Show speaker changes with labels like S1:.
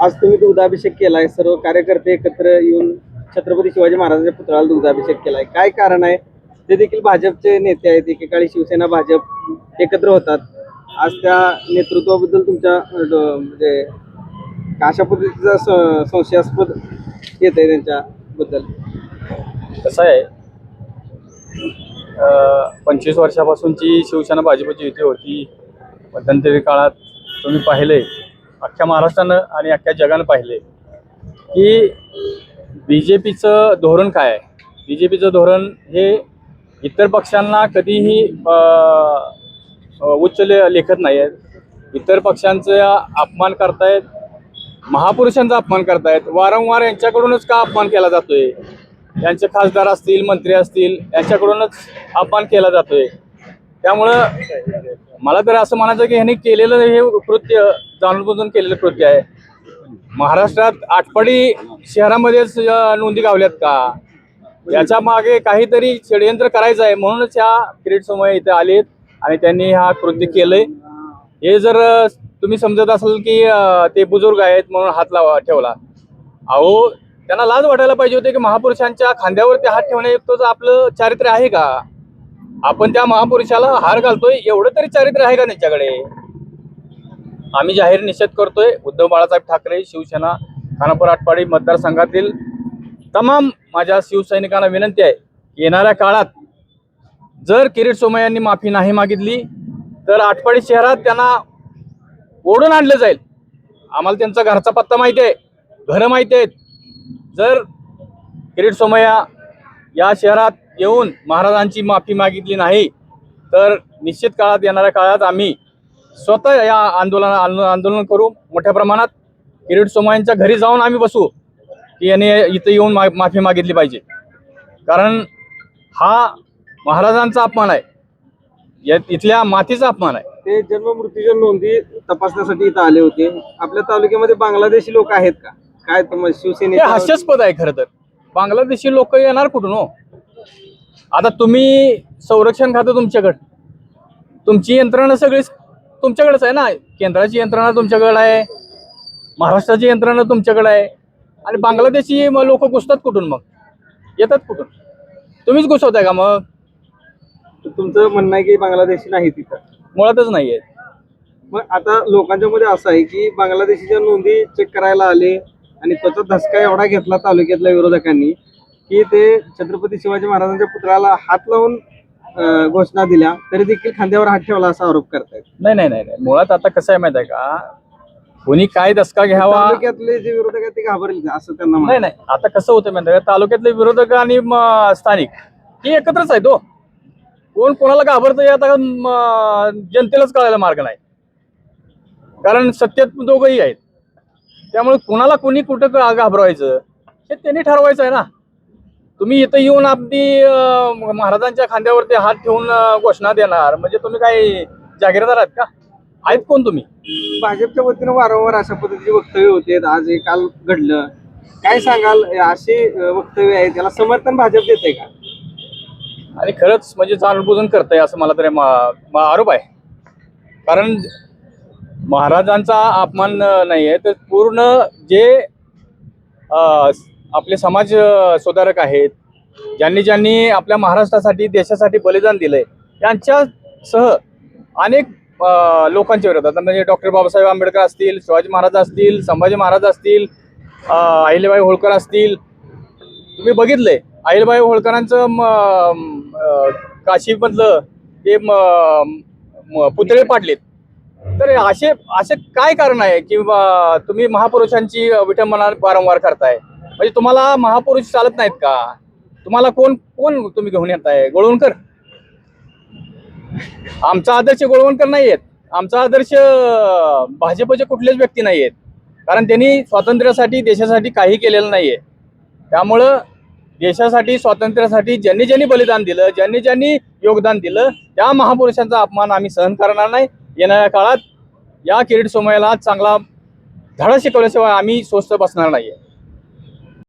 S1: आज तुम्ही दुग्धाभिषेक केलाय, सर्व कार्यकर्ते एकत्र येऊन छत्रपती शिवाजी महाराजांच्या पुतळ्याला दुग्धाभिषेक केलाय. काय कारण आहे? ते देखील भाजपचे नेते आहेत. एकेकाळी शिवसेना भाजप एकत्र होतात. आज त्या नेतृत्वाबद्दल तुमच्या म्हणजे अशा पद्धतीचा संशयास्पद येत आहे त्यांच्याबद्दल.
S2: कसं आहे, 25 वर्षापासूनची शिवसेना भाजपची युती होती. मध्यंतरी काळात तुम्ही पाहिले, अख्ख्या महाराष्ट्रानं आणि अख्ख्या जगानं पाहिले की BJPचं धोरण काय आहे. BJPचं धोरण हे इतर पक्षांना कधीही उच्च लेखत नाही आहेत. इतर पक्षांचा अपमान करतायत, महापुरुषांचा अपमान करतायत. वारंवार यांच्याकडूनच का अपमान केला जातोय? यांचे खासदार असतील, मंत्री असतील, यांच्याकडूनच अपमान केला जातोय. त्यामुळं मला तर असं म्हणायचं की ह्यांनी केलेलं हे कृत्य जाणून केलेलं कृत्य आहे. महाराष्ट्रात आटपाडी शहरामध्येच नोंदी गावल्यात का? याच्या मागे काहीतरी षडयंत्र करायचं आहे, म्हणूनच ह्या किरीट सोमय्या इथे आलेत आणि त्यांनी हा कृत्य केलंय. हे जर तुम्ही समजत असाल की ते बुजुर्ग आहेत म्हणून हात ठेवला, अहो त्यांना लाज वाटायला पाहिजे होते की महापुरुषांच्या खांद्यावर ते हात ठेवण्यायुक्तच आपलं चारित्र्य आहे का? आपण त्या महापुरुषाला हार घालतोय, एवढं तरी चारित्र्य आहे का त्यांच्याकडे? आम्ही जाहीर निषेध करतोय. उद्धव बाळासाहेब ठाकरे, शिवसेना खानापूर आटपाडी मतदारसंघातील तमाम माझ्या शिवसैनिकांना विनंती आहे, येणाऱ्या काळात जर किरीट सोमय्यांनी माफी नाही मागितली तर आटपाडी शहरात त्यांना ओढून आणलं जाईल. आम्हाला त्यांचा घरचा पत्ता माहिती आहे, घरं माहिती आहेत. जर किरीट सोमय्या या शहरात येऊन महाराजांची माफी मागितली नाही तर निश्चित काळात, येणाऱ्या काळात आम्ही स्वतः या आंदोलन करू मोठ्या प्रमाणात. किरीट सोमय्यांच्या घरी जाऊन आम्ही बसू की याने इथं येऊन माफी मागितली पाहिजे. कारण हा महाराजांचा अपमान आहे, इथल्या मातीचा अपमान आहे.
S1: ते जन्म मृत्यूच्या नोंदी तपासण्यासाठी इथं आले होते. आपल्या तालुक्यामध्ये बांगलादेशी लोक आहेत का? काय तुम्हाला शिवसेने
S2: हास्यास्पद आहे खरं तर. बांगलादेशी लोक येणार कुठून हो? आता तुम्ही संरक्षण खातं तुमच्याकडं, तुमची यंत्रणा सगळी तुमच्याकडेच आहे ना. केंद्राची यंत्रणा तुमच्याकडे आहे, महाराष्ट्राची यंत्रणा तुमच्याकडे आहे, आणि बांगलादेशी लोक घुसतात कुठून? मग येतात कुठून? तुम्हीच घुसवताय का? मग
S1: तुमचं म्हणणं आहे की बांगलादेशी नाही तिथं?
S2: मुळातच नाही आहे.
S1: मग आता लोकांच्या मध्ये असं आहे की बांगलादेशीच्या नोंदी चेक करायला आले आणि त्याचा धसका एवढा घेतला तालुक्यातल्या विरोधकांनी की ते छत्रपती शिवाजी महाराजांच्या पुतळ्याला हात लावून घोषणा दिल्या तरी देखील खांद्यावर हात ठेवला असा आरोप करतायत.
S2: नाही नाही नाही, मुळात आता कसं आहे माहिती आहे का, कोणी काय दसका घ्यावा,
S1: तालुक्यातले जे विरोधक आहेत ते घाबरले असं त्यांना
S2: नाही नाही. आता कसं होतं माहिती आहे का, तालुक्यातले विरोधक आणि स्थानिक ही एकत्रच आहेत हो. कोण कोणाला घाबरतं आता जनतेलाच कळायला मार्ग नाही. कारण सत्तेत दोघंही आहेत. त्यामुळे कुणाला कोणी कुठं घाबरवायचं हे त्यांनी ठरवायचं आहे ना. तुम्ही इथं येऊन अगदी महाराजांच्या खांद्यावरती हात ठेवून घोषणा देणार म्हणजे तुम्ही काय जागीरदार आहात का? आहेत कोण तुम्ही?
S1: भाजपच्या वतीनं वारंवार अशा पद्धतीची वक्तव्य होते. आज हे काल घडलं. काय सांगाल? अशी वक्तव्य आहे, त्याला समर्थन भाजप देत आहे का?
S2: आणि खरंच म्हणजे जाणूनबुजून करताय असं मला तरी आरोप आहे. कारण महाराजांचा अपमान नाही आहे तर पूर्ण जे आपले समाज सुधारक आहेत, ज्यांनी आपल्या महाराष्ट्रासाठी, देशासाठी बलिदान दिलंय, यांच्यासह अनेक लोकांच्या विरोधात म्हणजे डॉक्टर बाबासाहेब आंबेडकर असतील, शिवाजी महाराज असतील, संभाजी महाराज असतील, अहिल्याबाई होळकर असतील. तुम्ही बघितलंय अहिल्याबाई होळकरांचं काशीमधलं ते पुतळे पाडलेत. तर असे काय कारण आहे की तुम्ही महापुरुषांची विटंबना वारंवार करताय? म्हणजे तुम्हाला महापुरुष चालत नाहीत का? तुम्हाला कोण कोण तुम्ही घेऊन येताय? गोळवणकर? आमचा आदर्श गोळवणकर नाही आहेत. आमचा आदर्श भाजपचे कुठलेच व्यक्ती नाही आहेत. कारण त्यांनी स्वातंत्र्यासाठी, देशासाठी काही केलेलं नाहीये. त्यामुळं देशासाठी, स्वातंत्र्यासाठी ज्यांनी बलिदान दिलं, ज्यांनी योगदान दिलं, त्या महापुरुषांचा अपमान आम्ही सहन करणार नाही. येणाऱ्या काळात या किरीट सोमय्याला चांगला धडा शिकवल्याशिवाय आम्ही स्वस्थ बसणार नाहीये.